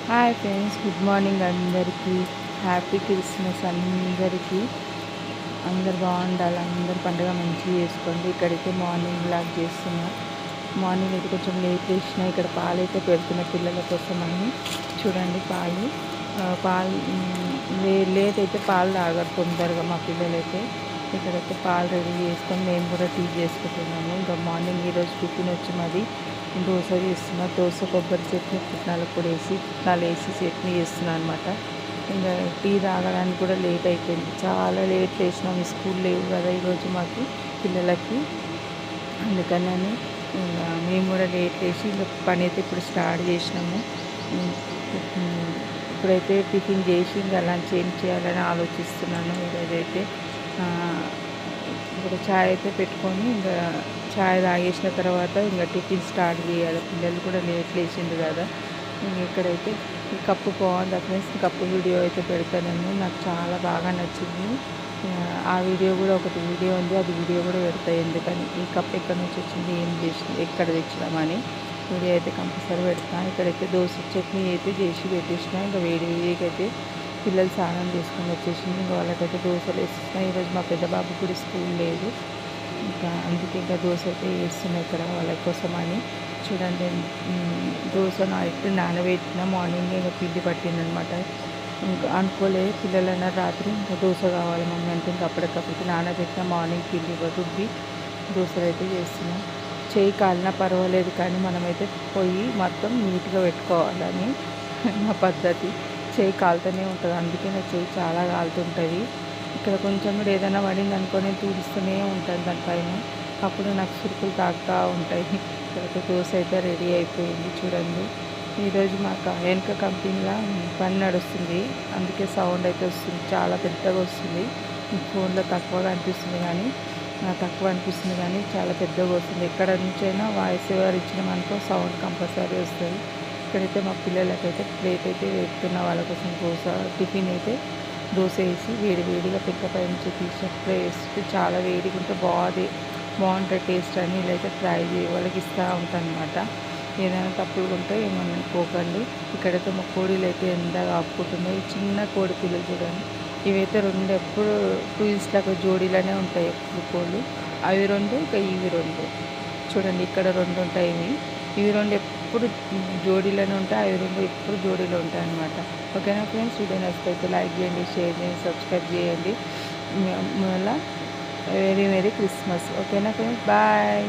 Hi friends, good morning అందరికీ. Happy Christmas అందరికీ. అందరు బాగుండాలి, అందరు పండుగ మంచిగా చేసుకోండి. ఇక్కడైతే మార్నింగ్ బ్లాగ్ చేస్తున్నా. మార్నింగ్ అయితే కొంచెం లేట్ చేసిన. ఇక్కడ పాలు అయితే పెడుతున్న పిల్లల కోసం అని. చూడండి పాలు లేట్ అయితే పాలు తాగరు తొందరగా మా పిల్లలైతే. ఇక్కడైతే పాలు రెడీ చేసుకొని మేము కూడా టీ చేసుకుంటున్నాము. ఇంకా మార్నింగ్ ఈరోజు టిఫిన్ వచ్చి మాది దోశ చేస్తున్నా. దోశ కొబ్బరి చట్నీ పుట్నాల పొడి పుట్నాలు వేసి చట్నీ చేస్తున్నాను అనమాట. ఇంకా టీ తాగడానికి కూడా లేట్ అయిపోయింది, చాలా లేట్ చేసినాం. స్కూల్ లేవు కదా ఈరోజు మాకు పిల్లలకి, అందుకని ఇంకా మేము కూడా లేట్ చేసి ఇంకా పని అయితే ఇప్పుడు స్టార్ట్ చేసినాము. ఇప్పుడైతే టిఫిన్ చేసి ఇంకా లంచ్ ఏం చేయాలని ఆలోచిస్తున్నాను. ఈరోజైతే ఇప్పుడు ఛాయ్ అయితే పెట్టుకొని ఇంకా ఛాయ్ తాగేసిన తర్వాత ఇంకా టిఫిన్ స్టార్ట్ చేయాలి. పిల్లలు కూడా లేట్ లేచిండు కదా. ఇక్కడైతే ఈ కప్పు బాగుంది ఫ్రెండ్స్. కప్పు వీడియో అయితే పెడతాను, నాకు చాలా బాగా నచ్చింది. ఆ వీడియో కూడా ఒకటి వీడియో ఉంది, అది వీడియో కూడా పెడతాయి. ఎందుకని ఈ కప్పు ఎక్కడి నుంచి వచ్చింది, ఏం చేసి ఎక్కడ తెచ్చినామని వీడియో అయితే కంపల్సరీ పెడతాను. ఇక్కడైతే దోశ చట్నీ అయితే చేసి పెట్టేసిన. ఇంకా వేడి వేడిగా అయితే పిల్లలు స్నానం చేసుకొని వచ్చేసింది. ఇంకా వాళ్ళకైతే దోశలు వేస్తున్నాయి. ఈరోజు మా పెద్ద బాబు కూడా స్కూల్ లేదు, ఇంకా అందుకే ఇంకా దోశ అయితే వేస్తున్నాయి ఇక్కడ వాళ్ళ కోసం అని. చూడండి, దోశ నైట్ నానబెట్టిన మార్నింగ్ ఇంకా పిండి పట్టిందనమాట. ఇంకా అనుకోలేదు పిల్లలన్న రాత్రి ఇంకా దోశ కావాలి మమ్మీ అంటే ఇంకా అప్పటికప్పటికి నానబెట్టిన మార్నింగ్ పిండి రుబ్బి దోశలు అయితే చేస్తున్నాం. చేయి కాలినా పర్వాలేదు కానీ మనమైతే పొయ్యి మొత్తం నీట్గా పెట్టుకోవాలని నా పద్ధతి. చేయి కాలుతూనే ఉంటుంది, అందుకే నా చేయి చాలా కాలుతుంటుంది. ఇక్కడ కొంచెం కూడా ఏదైనా పడింది అనుకొని తుడుస్తూనే ఉంటాను దానిపైన, అప్పుడు నాకు సురుకులు తాగుతూ ఉంటాయి. తర్వాత దోశ అయితే రెడీ అయిపోయింది. చూడండి, ఈరోజు మాకు వెనక కంపెనీలో పని నడుస్తుంది, అందుకే సౌండ్ అయితే వస్తుంది, చాలా పెద్దగా వస్తుంది. ఫోన్లో తక్కువగా అనిపిస్తుంది కానీ చాలా పెద్దగా వస్తుంది. ఎక్కడ నుంచైనా వాయిస్ ఎవరు ఇచ్చినామనుకో సౌండ్ కంపల్సరీ వస్తుంది. ఇక్కడైతే మా పిల్లలకైతే ప్లేట్ అయితే వేస్తున్న వాళ్ళ కోసం టిఫిన్ అయితే దోశ వేసి వేడిగా పెంకపై నుంచి తీసినప్పుడే వేస్తే చాలా వేడిగా ఉంటే బాగుంటుంది టేస్ట్ అని ఇలా అయితే ట్రై చేయ వాళ్ళకి ఇస్తూ ఉంటాను అనమాట. ఏదైనా తప్పులు ఉంటే ఏమన్నా పోకండి. ఇక్కడైతే మా కోడీలు అయితే ఎంతగా ఆపుకుంటున్నాయి. చిన్న కోడి పిల్లలు చూడండి, ఇవైతే రెండు ఎప్పుడు ట్విన్స్లకు జోడీలోనే ఉంటాయి ఎప్పుడు కోళ్ళు. అవి రెండు, ఇంకా ఇవి రెండు. చూడండి, ఇక్కడ రెండు ఉంటాయి. ఇవి రెండు ఎప్పుడు జోడీలోనే ఉంటాయి, అవి రెండు ఎప్పుడు జోడీలో ఉంటాయి అన్నమాట. ఓకేనా ఫ్రెండ్స్, వీడియో నచ్చితే లైక్ చేయండి, షేర్ చేయండి, సబ్స్క్రైబ్ చేయండి. మళ్ళీ వెరీ క్రిస్మస్. ఓకేనా ఫ్రెండ్స్, బాయ్.